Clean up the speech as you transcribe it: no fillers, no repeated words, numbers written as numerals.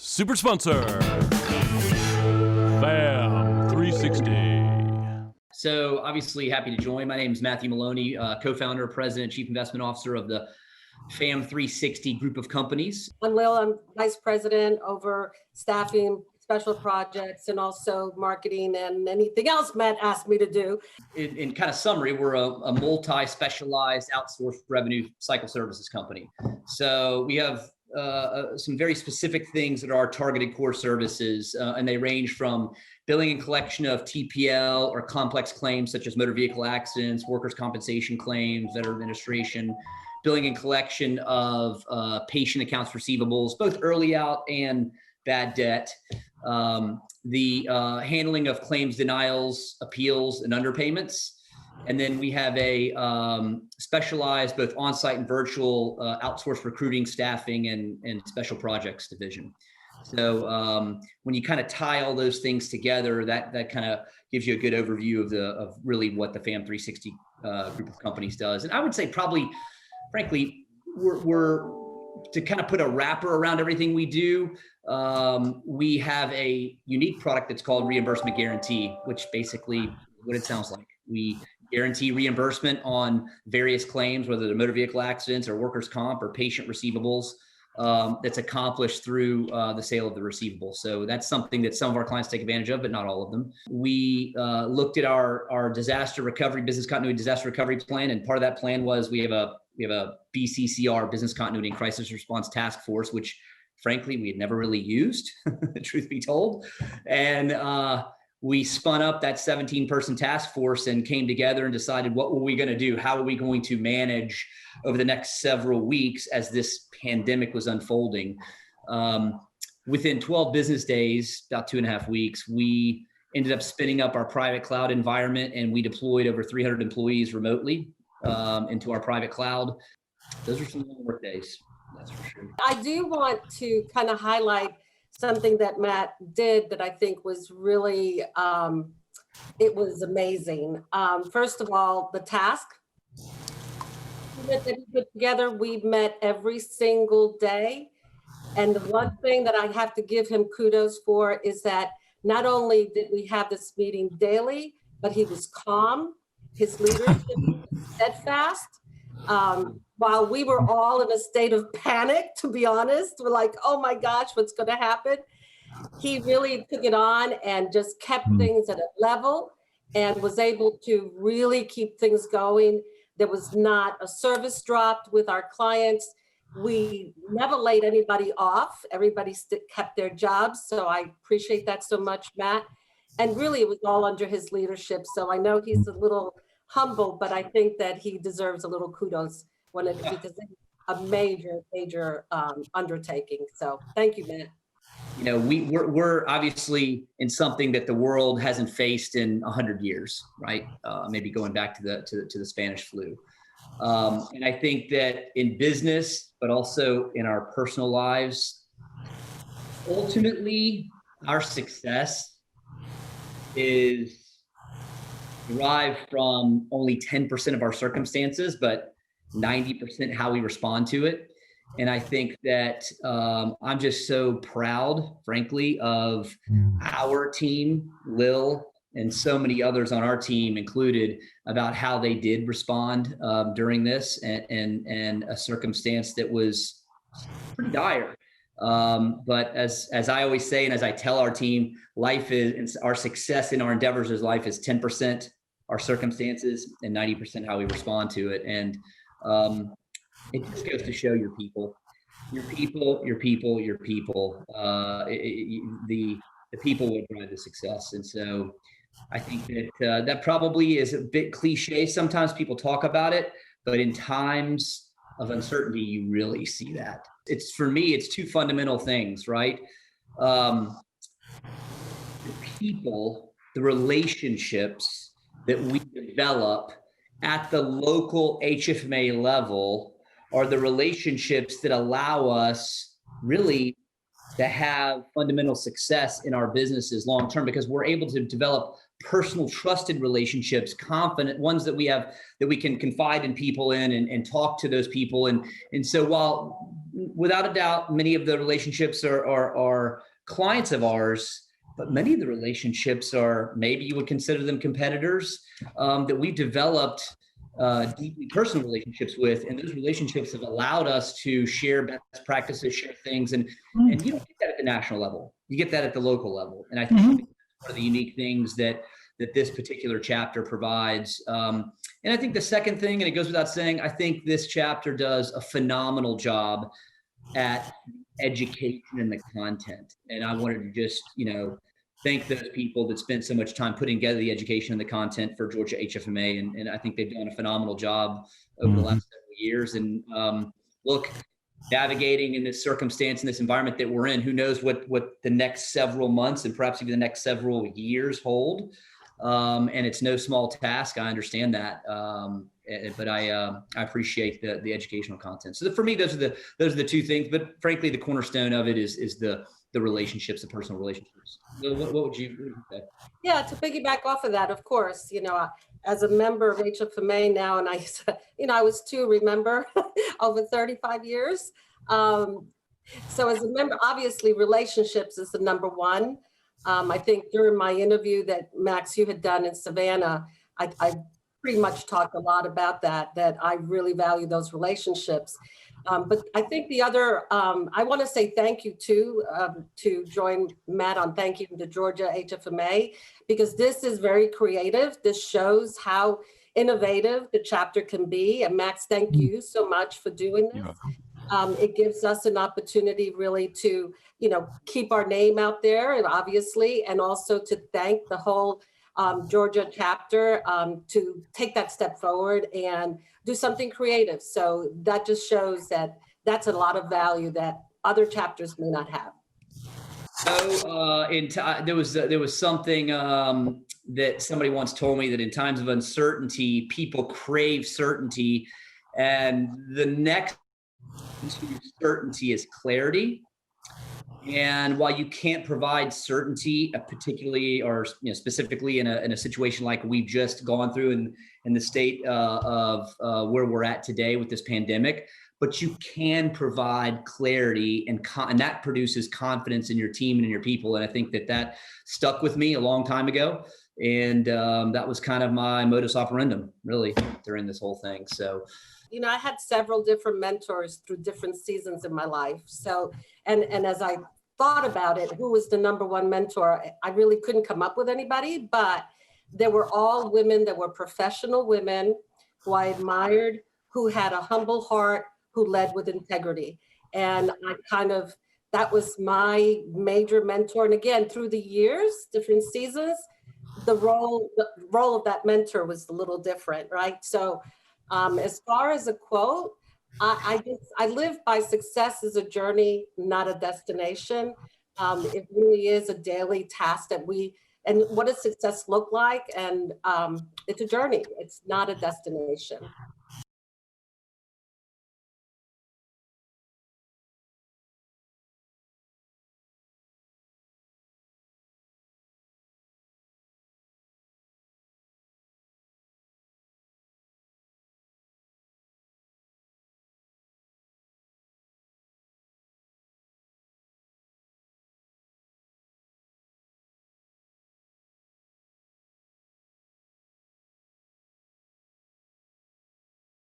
Super sponsor, FFAM360. So obviously happy to join. My name is Matthew Malone, co-founder, president, chief investment officer of the FFAM360 group of companies. I'm Lil, I'm vice president over staffing, special projects, and also marketing and anything else Matt asked me to do. In kind of summary, we're a multi-specialized outsourced revenue cycle services company. So we have some very specific things that are our targeted core services, and they range from billing and collection of TPL or complex claims such as motor vehicle accidents, workers' compensation claims, veteran administration, billing and collection of patient accounts receivables, both early out and bad debt, the handling of claims denials, appeals, and underpayments. And then we have a specialized both on-site and virtual outsourced recruiting, staffing, and special projects division. So when you kind of tie all those things together, that kind of gives you a good overview of really what the FFAM360 group of companies does. And I would say probably, frankly, we're to kind of put a wrapper around everything we do. We have a unique product that's called Reimbursement Guarantee, which basically what it sounds like. We guarantee reimbursement on various claims, whether they're motor vehicle accidents or workers' comp or patient receivables, that's accomplished through the sale of the receivable. So that's something that some of our clients take advantage of, but not all of them. We looked at our disaster recovery, business continuity disaster recovery plan, and part of that plan was we have a BCCR, Business Continuity and Crisis Response Task Force, which frankly we had never really used, truth be told, and we spun up that 17-person task force and came together and decided what were we going to do? How are we going to manage over the next several weeks as this pandemic was unfolding? Within 12 business days, about 2.5 weeks, we ended up spinning up our private cloud environment, and we deployed over 300 employees remotely into our private cloud. Those are some long work days, that's for sure. I do want to kind of highlight something that Matt did that I think was really, it was amazing. First of all, the task that he put together, we met every single day. And the one thing that I have to give him kudos for is that not only did we have this meeting daily, but he was calm, his leadership was steadfast. While we were all in a state of panic, to be honest, we're like, oh my gosh, what's going to happen? He really took it on and just kept things at a level and was able to really keep things going. There was not a service dropped with our clients. We never laid anybody off. Everybody kept their jobs. So I appreciate that so much, Matt. And really, it was all under his leadership. So I know he's a little humble, but I think that he deserves a little kudos because it's a major undertaking. So thank you, Matt. You know, we're obviously in something that the world hasn't faced in 100 years, right? Maybe going back to the Spanish flu. And I think that in business, but also in our personal lives, ultimately our success is derived from only 10% of our circumstances, but 90% how we respond to it. And I think that I'm just so proud, frankly, of our team, Lil, and so many others on our team included, about how they did respond during this and a circumstance that was pretty dire. But as I always say, and as I tell our team, life is, our success in our endeavors as life is 10% our circumstances and 90% how we respond to it. And it just goes to show your people. The people will drive the success. And so I think that that probably is a bit cliche. Sometimes people talk about it, but in times of uncertainty, you really see that. For me, it's two fundamental things, right? The people, the relationships that we develop at the local HFMA level are the relationships that allow us really to have fundamental success in our businesses long term, because we're able to develop personal trusted relationships, confident ones that we have, that we can confide in people in and talk to those people. And so while without a doubt, many of the relationships are clients of ours, but many of the relationships are, maybe you would consider them competitors, that we've developed deeply personal relationships with, and those relationships have allowed us to share best practices, share things, and you don't get that at the national level. You get that at the local level, and I think that's one of the unique things that this particular chapter provides. And I think the second thing, and it goes without saying, I think this chapter does a phenomenal job at education and the content. And I wanted to just, thank those people that spent so much time putting together the education and the content for Georgia HFMA. And I think they've done a phenomenal job over the last several years. And look, navigating in this circumstance, in this environment that we're in, who knows what the next several months and perhaps even the next several years hold. And it's no small task. I understand that. But I appreciate the educational content. So for me, those are the two things, but frankly, the cornerstone of it is the relationships, the personal relationships. What would you say? Yeah, to piggyback off of that, of course, as a member of HFMA now, and I was too, remember, over 35 years. So as a member, obviously relationships is the number one. I think during my interview that Max, you had done in Savannah, I pretty much talked a lot about that I really value those relationships. But I think the other, I want to say thank you to join Matt on thanking the Georgia HFMA, because this is very creative. This shows how innovative the chapter can be. And Max, thank you so much for doing this. It gives us an opportunity really to, keep our name out there, and obviously, and also to thank the whole Georgia chapter to take that step forward and do something creative. So that just shows that that's a lot of value that other chapters may not have. So there was something that somebody once told me, that in times of uncertainty, people crave certainty, and the next to certainty is clarity. And while you can't provide certainty, particularly or specifically in a situation like we've just gone through in the state of where we're at today with this pandemic, but you can provide clarity, and that produces confidence in your team and in your people. And I think that stuck with me a long time ago. And that was kind of my modus operandum, really, during this whole thing. So, I had several different mentors through different seasons in my life. So, and as I thought about it, who was the number one mentor, I really couldn't come up with anybody, but they were all women that were professional women who I admired, who had a humble heart, who led with integrity. And that was my major mentor. And again, through the years, different seasons, the role of that mentor was a little different, right? So as far as a quote, I live by success is a journey, not a destination. It really is a daily task and what does success look like? And it's a journey, it's not a destination.